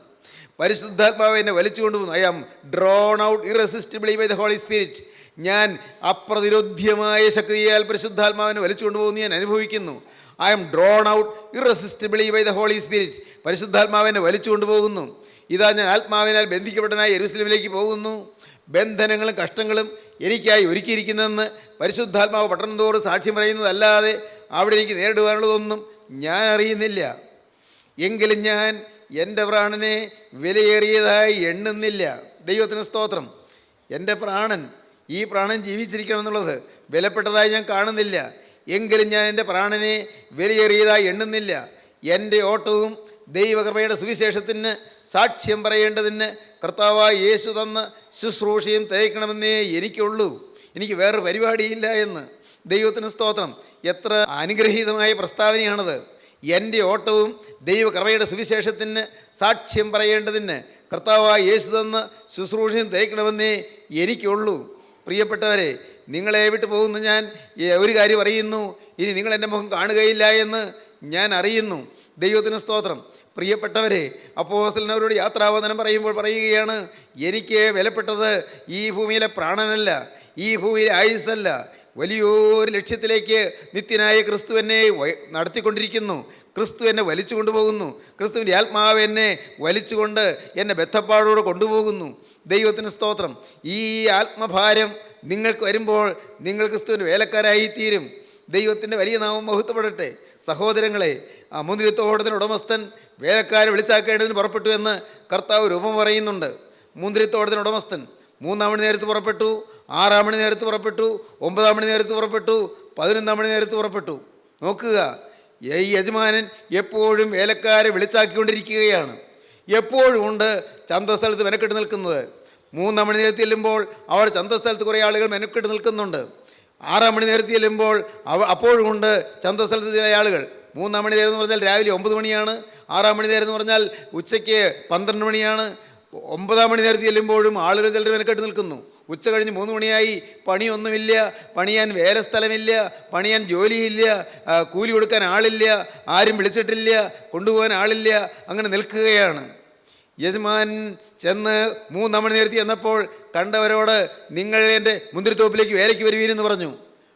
പരിശുദ്ധാത്മാവ് എന്നെ വലിച്ചുകൊണ്ട് പോകുന്നു. I am drawn out irresistibly by the Holy Spirit. ഞാൻ അപ്രതിരോധ്യമായ ശക്തിയാൽ പരിശുദ്ധാത്മാവിനെ വലിച്ചുകൊണ്ട് പോകുന്നു ഞാൻ അനുഭവിക്കുന്നു. I'm drawn out irresistibly by the Holy Spirit. പരിശുദ്ധാത്മാവിനെ വലിച്ചുകൊണ്ട് പോകുന്നു. ഇതാ ഞാൻ ആത്മാവിനാൽ ബന്ധിക്കപ്പെട്ടനായ യെരൂശലേമിലേക്ക് പോകുന്നു. ബന്ധനങ്ങളും കഷ്ടങ്ങളും എനിക്കായി ഒരുക്കിയിരിക്കുന്നതെന്ന് പരിശുദ്ധാത്മാവ് പട്ടണം തോറും സാക്ഷ്യം പറയുന്നതല്ലാതെ അവിടെ എനിക്ക് നേരിടുവാനുള്ളതൊന്നും ഞാൻ അറിയുന്നില്ല. എങ്കിലും ഞാൻ എൻ്റെ പ്രാണനെ വിലയേറിയതായി എണ്ണുന്നില്ല. ദൈവത്തിന് സ്തോത്രം. എൻ്റെ പ്രാണൻ, ഈ പ്രാണൻ ജീവിച്ചിരിക്കണമെന്നുള്ളത് വിലപ്പെട്ടതായി ഞാൻ കാണുന്നില്ല. എങ്കിലും ഞാൻ എൻ്റെ പ്രാണനെ വിലയേറിയതായി എണ്ണുന്നില്ല. എൻ്റെ ഓട്ടവും ദൈവകൃപയുടെ സുവിശേഷത്തിന് സാക്ഷ്യം പറയേണ്ടതിന് കർത്താവായ യേശു തന്ന ശുശ്രൂഷയും തേക്കണമെന്നേ എനിക്കുള്ളൂ. എനിക്ക് വേറൊരു പരിപാടിയില്ല എന്ന്. ദൈവത്തിന് സ്തോത്രം. എത്ര അനുഗ്രഹീതമായ പ്രസ്താവനയാണത്. എൻ്റെ ഓട്ടവും ദൈവകൃപയുടെ സുവിശേഷത്തിന് സാക്ഷ്യം പറയേണ്ടതിന് കർത്താവായ യേശു തന്ന ശുശ്രൂഷയും തേക്കണമെന്നേ എനിക്കുള്ളൂ. പ്രിയപ്പെട്ടവരെ, നിങ്ങളെ വിട്ടു പോകുന്ന ഞാൻ ഒരു കാര്യം അറിയുന്നു, ഇനി നിങ്ങൾ എൻ്റെ മുഖം കാണുകയില്ല എന്ന് ഞാൻ അറിയുന്നു. ദൈവത്തിന് സ്തോത്രം. പ്രിയപ്പെട്ടവരെ, അപ്പോസ്തലനവരോട് യാത്രാവന്ദനം പറയുമ്പോൾ പറയുകയാണ്, എനിക്ക് വിലപ്പെട്ടത് ഈ ഭൂമിയിലെ പ്രാണനല്ല, ഈ ഭൂമിയിലെ ആയുസ്സല്ല, വലിയൊരു ലക്ഷ്യത്തിലേക്ക് നിത്യനായ ക്രിസ്തു എന്നെ നടത്തിക്കൊണ്ടിരിക്കുന്നു. ക്രിസ്തു എന്നെ വലിച്ചു കൊണ്ടുപോകുന്നു. ക്രിസ്തുവിൻ്റെ ആത്മാവ് എന്നെ വലിച്ചുകൊണ്ട് എന്നെ ബദ്ധപ്പാടോടെ കൊണ്ടുപോകുന്നു. ദൈവത്തിന് സ്തോത്രം. ഈ ആത്മഭാരം നിങ്ങൾക്ക് വരുമ്പോൾ നിങ്ങൾ ക്രിസ്തുവിൻ്റെ വേലക്കാരായിത്തീരും. ദൈവത്തിൻ്റെ വലിയ നാമം മഹത്വപ്പെടട്ടെ. സഹോദരങ്ങളെ, ആ മുന്തിരിത്തോട്ടത്തിന് ഉടമസ്ഥൻ വേലക്കാരെ വിളിച്ചാക്കേണ്ടതിന് പുറപ്പെട്ടു എന്ന് കർത്താവ് ഒരു ഉപമ പറയുന്നുണ്ട്. മുന്തിരിത്തോട്ടത്തിന് ഉടമസ്ഥൻ 3-ാം മണി നേരത്ത് പുറപ്പെട്ടു, 6-ാം മണി നേരത്ത് പുറപ്പെട്ടു, 9-ാം മണി നേരത്ത് പുറപ്പെട്ടു, 11-ാം മണി നേരത്ത് പുറപ്പെട്ടു. നോക്കുക, ഈ യജമാനൻ എപ്പോഴും വേലക്കാരെ വിളിച്ചാക്കിക്കൊണ്ടിരിക്കുകയാണ്. എപ്പോഴും ഉണ്ട് ചന്തസ്ഥലത്ത് മെനക്കെട്ട് നിൽക്കുന്നത്. 3-ാം മണി നേരത്ത് ചെല്ലുമ്പോൾ അവർ ചന്തസ്ഥലത്ത് കുറേ ആളുകൾ മെനക്കെട്ട് നിൽക്കുന്നുണ്ട്. 6-ാം മണി നേരത്ത് ചെല്ലുമ്പോൾ അപ്പോഴും ഉണ്ട് ചന്തസ്ഥലത്ത് ചില ആളുകൾ. 3-ാം മണി നേരം എന്ന് പറഞ്ഞാൽ രാവിലെ 9 മണിയാണ്. 6-ാം മണി നേരം എന്ന് പറഞ്ഞാൽ ഉച്ചയ്ക്ക് 12 മണിയാണ്. 9-ാം മണി നേരത്ത് ചെല്ലുമ്പോഴും ആളുകൾ ചിലർ മെനക്കെട്ട് നിൽക്കുന്നു. ഉച്ച കഴിഞ്ഞ് 3 മണിയായി, പണിയൊന്നുമില്ല, പണിയാൻ വേല സ്ഥലമില്ല, പണിയാൻ ജോലിയില്ല, കൂലി കൊടുക്കാൻ ആളില്ല, ആരും വിളിച്ചിട്ടില്ല, കൊണ്ടുപോകാൻ ആളില്ല, അങ്ങനെ നിൽക്കുകയാണ്. യജമാൻ ചെന്ന് 3 മണി നേരത്തെ ചെന്നപ്പോൾ കണ്ടവരോട് നിങ്ങൾ എൻ്റെ മുന്തിരിത്തോപ്പിലേക്ക് വേലയ്ക്ക് വരുവീനെന്ന് പറഞ്ഞു.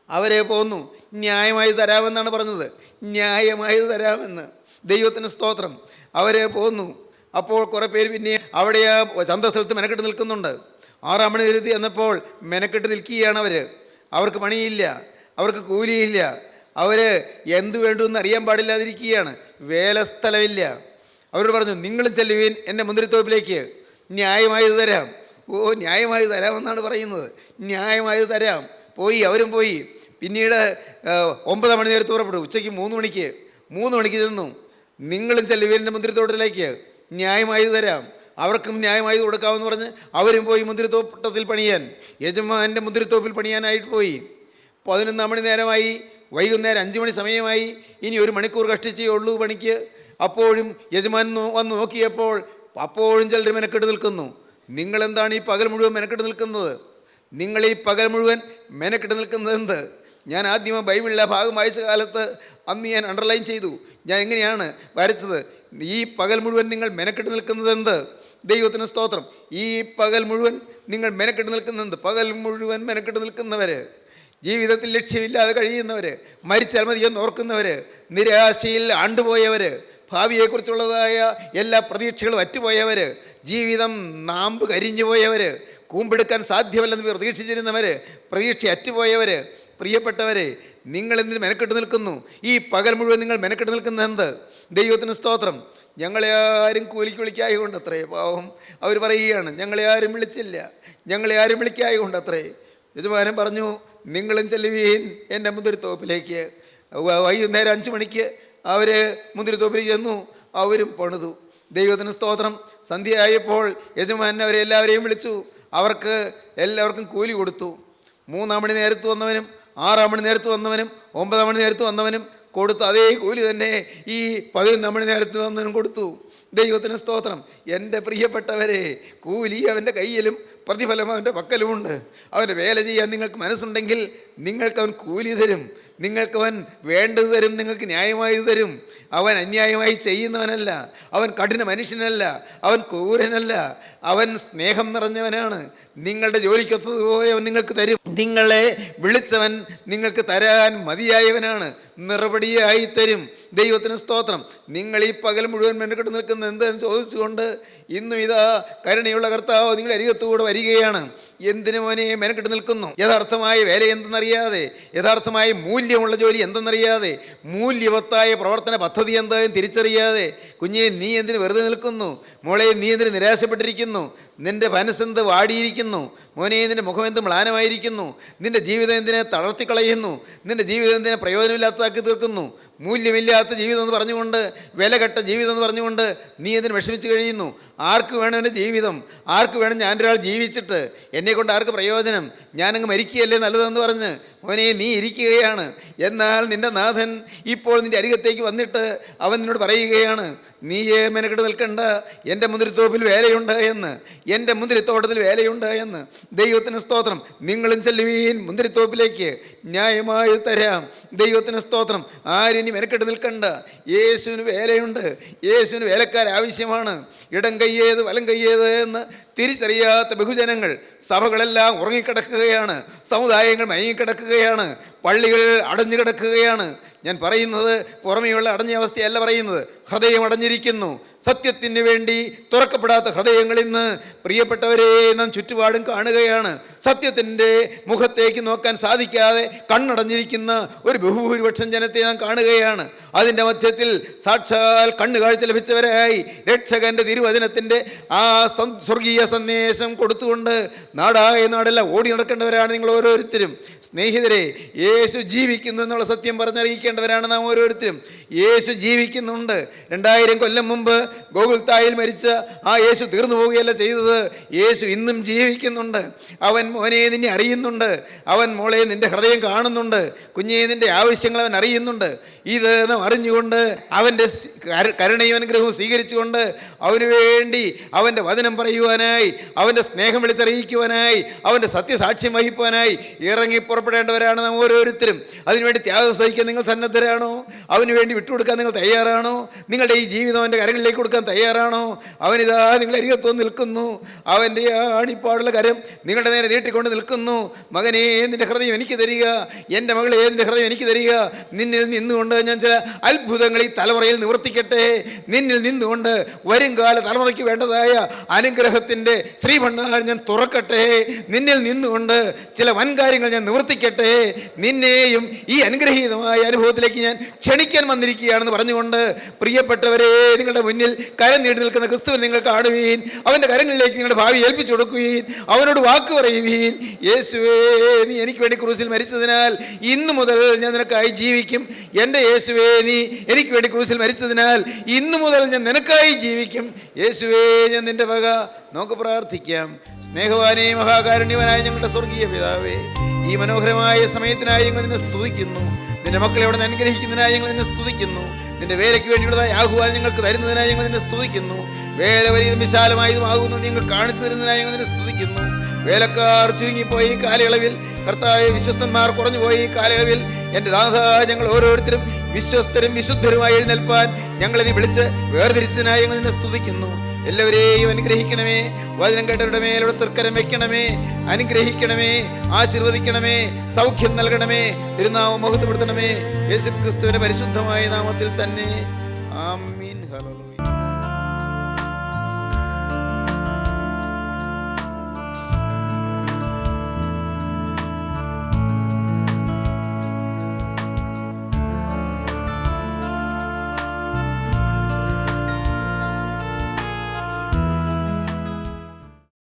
അവരെ പോന്നു. ന്യായമായി തരാമെന്നാണ് പറഞ്ഞത്. ന്യായമായി തരാമെന്ന്. ദൈവത്തിന് സ്തോത്രം. അവരെ പോന്നു. അപ്പോൾ കുറേ പേര് പിന്നെ അവിടെ ആ ചന്തസ്ഥലത്ത് മെനക്കെട്ട് നിൽക്കുന്നുണ്ട്. 6 മണി നേരത്തെ ചെന്നപ്പോൾ മെനക്കെട്ട് നിൽക്കുകയാണ് അവർ. അവർക്ക് പണിയില്ല, അവർക്ക് കൂലിയില്ല, അവർ എന്തു വേണ്ടുമെന്ന് അറിയാൻ പാടില്ലാതിരിക്കുകയാണ്. വേലസ്ഥലമില്ല. അവരോട് പറഞ്ഞു, നിങ്ങളും ചെല്ലുവീൻ എൻ്റെ മുന്തിരിത്തോപ്പിലേക്ക്, ന്യായമായത് തരാം. ഓ, ന്യായമായത് തരാമെന്നാണ് പറയുന്നത്. ന്യായമായത് തരാം. പോയി, അവരും പോയി. പിന്നീട് 9 മണി നേരത്ത് പുറപ്പെട്ടു. ഉച്ചയ്ക്ക് 3 മണിക്ക് ചെന്നു. നിങ്ങളും ചെല്ലുവീൻ എൻ്റെ മുന്തിരിത്തോട്ടത്തിലേക്ക്, ന്യായമായത് തരാം. അവർക്കും ന്യായമായത് കൊടുക്കാമെന്ന് പറഞ്ഞ് അവരും പോയി മുന്തിരിത്തോട്ടത്തിൽ പണിയാൻ, യജമാൻ്റെ മുന്തിരിത്തോപ്പിൽ പണിയാനായിട്ട് പോയി. 11 മണി നേരമായി. വൈകുന്നേരം 5 മണി സമയമായി. ഇനി 1 മണിക്കൂർ കഷ്ടിച്ചേ ഉള്ളൂ പണിക്ക്. അപ്പോഴും യജമാൻ വന്ന് നോക്കിയപ്പോൾ അപ്പോഴും ചിലർ മെനക്കെട്ട് നിൽക്കുന്നു. നിങ്ങളെന്താണ് ഈ പകൽ മുഴുവൻ മെനക്കെട്ട് നിൽക്കുന്നത്? നിങ്ങൾ ഈ പകൽ മുഴുവൻ മെനക്കെട്ട് നിൽക്കുന്നത് എന്ത്? ഞാൻ ആദ്യം ബൈബിളിലെ ഭാഗം വായിച്ച കാലത്ത് അന്ന് ഞാൻ അണ്ടർലൈൻ ചെയ്തു. ഞാൻ എങ്ങനെയാണ് വരച്ചത്? ഈ പകൽ മുഴുവൻ നിങ്ങൾ മെനക്കെട്ട് നിൽക്കുന്നത് എന്ത്? ദൈവത്തിന് സ്തോത്രം. ഈ പകൽ മുഴുവൻ നിങ്ങൾ മെനക്കെട്ട് നിൽക്കുന്നത്, പകൽ മുഴുവൻ മെനക്കെട്ട് നിൽക്കുന്നവർ, ജീവിതത്തിൽ ലക്ഷ്യമില്ലാതെ കഴിയുന്നവർ, മരിച്ചാൽ മതിയെന്ന് ഓർക്കുന്നവർ, നിരാശയിൽ ആണ്ടുപോയവർ, ഭാവിയെക്കുറിച്ചുള്ളതായ എല്ലാ പ്രതീക്ഷകളും അറ്റുപോയവർ, ജീവിതം നാമ്പ് കരിഞ്ഞു പോയവർ, കൂമ്പെടുക്കാൻ സാധ്യമല്ലെന്ന് പ്രതീക്ഷിച്ചിരുന്നവർ, പ്രതീക്ഷ അറ്റുപോയവർ, പ്രിയപ്പെട്ടവരെ, നിങ്ങളെന്തിന് മെനക്കെട്ട് നിൽക്കുന്നു? ഈ പകൽ മുഴുവൻ നിങ്ങൾ മെനക്കെട്ട് നിൽക്കുന്നത് എന്ത്? ദൈവത്തിന് സ്തോത്രം. ഞങ്ങളെ ആരും കൂലിക്ക് വിളിക്കായതുകൊണ്ട് അത്രേ. പാവം അവർ പറയുകയാണ്, ഞങ്ങളെ ആരും വിളിച്ചില്ല, ഞങ്ങളെ ആരും വിളിക്കായതുകൊണ്ട് അത്രേ. യജമാനൻ പറഞ്ഞു, നിങ്ങളും ചെല്ലുവീൻ എൻ്റെ മുന്തിരിത്തോപ്പിലേക്ക്. വൈകുന്നേരം 5 മണിക്ക് അവർ മുന്തിരിത്തോപ്പിലേക്ക് ചെന്നു. അവരും പണിതു. ദൈവത്തിന് സ്തോത്രം. സന്ധ്യയായപ്പോൾ യജമാനൻ അവരെ എല്ലാവരെയും വിളിച്ചു. അവർക്ക് എല്ലാവർക്കും കൂലി കൊടുത്തു. 3 മണി നേരത്ത് വന്നവനും 6 മണി നേരത്ത് വന്നവനും 9 മണി നേരത്ത് വന്നവനും കൊടുത്ത അതേ കൂലി തന്നെ ഈ 11 മണി നേരത്ത് വന്നവനും കൊടുത്തു. ദൈവത്തിന് സ്തോത്രം. എൻ്റെ പ്രിയപ്പെട്ടവരെ, കൂലി അവൻ്റെ കയ്യിലും പ്രതിഫലം അവൻ്റെ പക്കലുമുണ്ട്. അവൻ്റെ വേല ചെയ്യാൻ നിങ്ങൾക്ക് മനസ്സുണ്ടെങ്കിൽ നിങ്ങൾക്കവൻ കൂലി തരും, നിങ്ങൾക്കവൻ വേണ്ടത് തരും, നിങ്ങൾക്ക് ന്യായമായത് തരും. അവൻ അന്യായമായി ചെയ്യുന്നവനല്ല, അവൻ കഠിന മനുഷ്യനല്ല, അവൻ ക്രൂരനല്ല, അവൻ സ്നേഹം നിറഞ്ഞവനാണ്. നിങ്ങളുടെ ജോലിക്കൊത്തതുപോലെ അവൻ നിങ്ങൾക്ക് തരും. നിങ്ങളെ വിളിച്ചവൻ നിങ്ങൾക്ക് തരാൻ മതിയായവനാണ്, നിറപടിയായി തരും. ദൈവത്തിന് സ്തോത്രം. നിങ്ങൾ ഈ പകൽ മുഴുവൻ മെനക്കെട്ട് നിൽക്കുന്നത് എന്തെന്ന് ചോദിച്ചുകൊണ്ട് ഇന്നും ഇതാ കരുണയുള്ള കർത്താവ് നിങ്ങളുടെ അരികത്തുകൂടെ വരികയാണ്. എന്തിനു മോനെ മെനക്കെട്ട് നിൽക്കുന്നു? യഥാർത്ഥമായ വേല എന്തെന്നറിയാതെ, യഥാർത്ഥമായ മൂല്യമുള്ള ജോലി എന്തെന്നറിയാതെ, മൂല്യവത്തായ പ്രവർത്തന പദ്ധതി എന്തായും തിരിച്ചറിയാതെ, കുഞ്ഞെ നീ എന്തിന് വെറുതെ നിൽക്കുന്നു? മോളെ നീ എന്തിന് നിരാശപ്പെട്ടിരിക്കുന്നു? നിൻ്റെ മനസ്സെന്ത് വാടിയിരിക്കുന്നു? മോനെ നിൻ്റെ മുഖം എന്ത് മ്ലാനമായിരിക്കുന്നു? നിൻ്റെ ജീവിതം എന്തിനെ തളർത്തിക്കളയുന്നു? നിൻ്റെ ജീവിതം എന്തിനെ പ്രയോജനമില്ലാത്താക്കി തീർക്കുന്നു? മൂല്യമില്ലാത്ത ജീവിതം എന്ന് പറഞ്ഞുകൊണ്ട്, വിലകെട്ട ജീവിതം എന്ന് പറഞ്ഞുകൊണ്ട് നീ എന്തിന് വിഷമിച്ച് കഴിയുന്നു? ആർക്ക് വേണം എൻ്റെ ജീവിതം? ആർക്ക് വേണം ഞാനൊരാൾ ജീവിച്ചിട്ട്? എന്നെക്കൊണ്ട് ആർക്ക് പ്രയോജനം? ഞാനങ്ങ് മരിക്കുകയല്ലേ നല്ലതെന്ന് പറഞ്ഞ് മോനെ നീ ഇരിക്കുകയാണ്. എന്നാൽ നിൻ്റെ നാഥൻ ഇപ്പോൾ നിൻ്റെ അരികത്തേക്ക് വന്നിട്ട് അവൻ നിന്നോട് പറയുകയാണ്, നീയേ മെനക്കെട്ട് നിൽക്കണ്ട, എൻ്റെ മുന്തിരിത്തോപ്പിൽ വേലയുണ്ട് എന്ന്, എൻ്റെ മുന്തിരിത്തോട്ടത്തിൽ വേലയുണ്ട് എന്ന്. ദൈവത്തിന് സ്തോത്രം. നിങ്ങളും ചെല്ലുവീൻ മുന്തിരിത്തോപ്പിലേക്ക്, ന്യായമായി തരാം. ദൈവത്തിന് സ്തോത്രം. ആരിനി മെനക്കെട്ട് നിൽക്കണ്ട. യേശുവിന് വേലയുണ്ട്, യേശുവിന് വേലക്കാരാവശ്യമാണ്. ഇടം കയ്യേത് വലം കയ്യേത് എന്ന് തിരിച്ചറിയാത്ത ബഹുജനങ്ങൾ, സഭകളെല്ലാം ഉറങ്ങിക്കിടക്കുകയാണ്, സമുദായങ്ങൾ മയങ്ങിക്കിടക്കുകയാണ്, പള്ളികൾ അടഞ്ഞു കിടക്കുകയാണ്. ഞാൻ പറയുന്നത് പുറമെയുള്ള അടഞ്ഞ അവസ്ഥയല്ല പറയുന്നത്. ഹൃദയം അടഞ്ഞിരിക്കുന്നു. സത്യത്തിന് വേണ്ടി തുറക്കപ്പെടാത്ത ഹൃദയങ്ങൾ ഇന്ന് പ്രിയപ്പെട്ടവരെ നാം ചുറ്റുപാടും കാണുകയാണ്. സത്യത്തിൻ്റെ മുഖത്തേക്ക് നോക്കാൻ സാധിക്കാതെ കണ്ണടഞ്ഞിരിക്കുന്ന ഒരു ബഹുഭൂരിപക്ഷം ജനത്തെ നാം കാണുകയാണ്. അതിൻ്റെ മധ്യത്തിൽ സാക്ഷാൽ കണ്ണുകാഴ്ച ലഭിച്ചവരായി രക്ഷകൻ്റെ തിരുവചനത്തിൻ്റെ ആ സ്വർഗീയ സന്ദേശം കൊടുത്തുകൊണ്ട് നാടായ നാടെല്ലാം ഓടി നടക്കേണ്ടവരാണ് നിങ്ങൾ ഓരോരുത്തരും. സ്നേഹിതരെ, യേശു ജീവിക്കുന്നു എന്നുള്ള സത്യം പറഞ്ഞറിയിക്കേണ്ടവരാണ് നാം ഓരോരുത്തരും. യേശു ജീവിക്കുന്നുണ്ട്. 2000 കൊല്ലം മുമ്പ് ഗോകുൽത്തായിൽ മരിച്ച ആ യേശു തീർന്നു പോവുകയല്ല ചെയ്തത്. യേശു ഇന്നും ജീവിക്കുന്നുണ്ട്. അവൻ മോനെ നിന്നെ അറിയുന്നുണ്ട്. അവൻ മോളെ നിൻ്റെ ഹൃദയം കാണുന്നുണ്ട്. കുഞ്ഞെ നിൻ്റെ ആവശ്യങ്ങൾ അവൻ അറിയുന്നുണ്ട്. ഇത് നാം അറിഞ്ഞുകൊണ്ട് അവൻ്റെ കരുണയും അനുഗ്രഹവും സ്വീകരിച്ചുകൊണ്ട് അവന് വേണ്ടി അവൻ്റെ വചനം പറയുവാനായി, അവൻ്റെ സ്നേഹം വിളിച്ചറിയിക്കുവാനായി, അവൻ്റെ സത്യസാക്ഷ്യം വഹിക്കുവാനായി ഇറങ്ങി പുറപ്പെടേണ്ടവരാണ് നാം ഓരോരുത്തരും. അതിനുവേണ്ടി ത്യാഗം സഹിക്കാൻ നിങ്ങൾ സന്നദ്ധരാണോ? അവന് വേണ്ടി വിട്ടുകൊടുക്കാൻ നിങ്ങൾ തയ്യാറാണോ? നിങ്ങളുടെ ഈ ജീവിതം അവൻ്റെ കരങ്ങളിലേക്ക് കൊടുക്കാൻ തയ്യാറാണോ? അവനിതാ നിങ്ങളുടെ അരികത്ത് വന്ന് നിൽക്കുന്നു. അവൻ്റെ ആണിപ്പാടുള്ള കരം നിങ്ങളുടെ നേരെ നീട്ടിക്കൊണ്ട് നിൽക്കുന്നു. മകനേ, നിൻ്റെ ഹൃദയം എനിക്ക് തരിക, എൻ്റെ മകളെ നിൻ്റെ ഹൃദയം എനിക്ക് തരിക. നിന്നിൽ നിന്നുകൊണ്ട് ഞാൻ ചില അത്ഭുതങ്ങൾ ഈ തലമുറയിൽ നിവർത്തിക്കട്ടെ. നിന്നിൽ നിന്നുകൊണ്ട് വരുംകാല തലമുറയ്ക്ക് വേണ്ടതായ അനുഗ്രഹത്തിൻ്റെ ശ്രീഭണ്ഡാരം ഞാൻ തുറക്കട്ടെ. നിന്നിൽ നിന്നുകൊണ്ട് ചില വൻകാര്യങ്ങൾ ഞാൻ നിവർത്തിക്കട്ടെ. നിന്നെയും ഈ അനുഗ്രഹീതമായ അനുഭവത്തിലേക്ക് ഞാൻ ക്ഷണിക്കാൻ വന്നിരിക്കുകയാണെന്ന് പറഞ്ഞുകൊണ്ട്, പ്രിയപ്പെട്ടവരെ, നിങ്ങളുടെ മുന്നിൽ കരം നീട്ടി നിൽക്കുന്ന ക്രിസ്തുവിനെ നിങ്ങൾ കാണുവീൻ. അവൻ്റെ കരങ്ങളിലേക്ക് നിങ്ങളുടെ ഭാവി ഏൽപ്പിച്ചു കൊടുക്കുകയും അവനോട് വാക്ക് പറയുവീൻ. യേശുവേ, നീ എനിക്ക് വേണ്ടി ക്രൂസിൽ മരിച്ചതിനാൽ ഇന്നു മുതൽ ഞാൻ നിനക്കായി ജീവിക്കും. എൻ്റെ യേശുവേ, നീ എനിക്ക് വേണ്ടി ക്രൂസിൽ മരിച്ചതിനാൽ ഇന്നു മുതൽ ഞാൻ നിനക്കായി ജീവിക്കും. യേശുവേ, ഞാൻ നിൻ്റെ വക. നമുക്ക് പ്രാർത്ഥിക്കാം. സ്നേഹവാനേ, മഹാകാരുണ്യവനായ ഞങ്ങളുടെ സ്വർഗീയ പിതാവേ, ഈ മനോഹരമായ സമയത്തിനായി ഞങ്ങൾ നിന്നെ സ്തുതിക്കുന്നു. നിന്റെ മക്കളെ അവിടെ നിന്ന് അനുഗ്രഹിക്കുന്നതിനായി ഞങ്ങൾ നിന്നെ സ്തുതിക്കുന്നു. നിന്റെ വേലയ്ക്ക് വേണ്ടിയുള്ളതായ ആഹ്വാനം ഞങ്ങൾക്ക് തരുന്നതിനായി ഞങ്ങൾ നിന്നെ സ്തുതിക്കുന്നു. വേല വലിയതും വിശാലമായതുമാകുന്നു നിങ്ങൾ കാണിച്ചു തരുന്നതിനായി ഞങ്ങൾ നിന്നെ സ്തുതിക്കുന്നു. വേലക്കാർ ചുരുങ്ങിപ്പോയി ഈ കാലയളവിൽ, കർത്താവേ, വിശ്വസ്തന്മാർ കുറഞ്ഞുപോയി ഈ കാലയളവിൽ, എൻ്റെ നാഥ, ഞങ്ങൾ ഓരോരുത്തരും വിശ്വസ്തരും വിശുദ്ധരുമായി എഴുന്നേൽപ്പാൻ ഞങ്ങളെ നീ വിളിച്ച് വേർതിരിച്ചതിനായി ഞങ്ങൾ നിന്നെ സ്തുതിക്കുന്നു. എല്ലാവരെയും അനുഗ്രഹിക്കണമേ. വചനം കേട്ടവരുടെ മേലൂടെ തൃക്കരം വെക്കണമേ. അനുഗ്രഹിക്കണമേ, ആശീർവദിക്കണമേ, സൗഖ്യം നൽകണമേ, തിരുനാമം മഹത്വപ്പെടുത്തണമേ. യേശുക്രിസ്തുവിന്റെ പരിശുദ്ധമായ നാമത്തിൽ തന്നെ.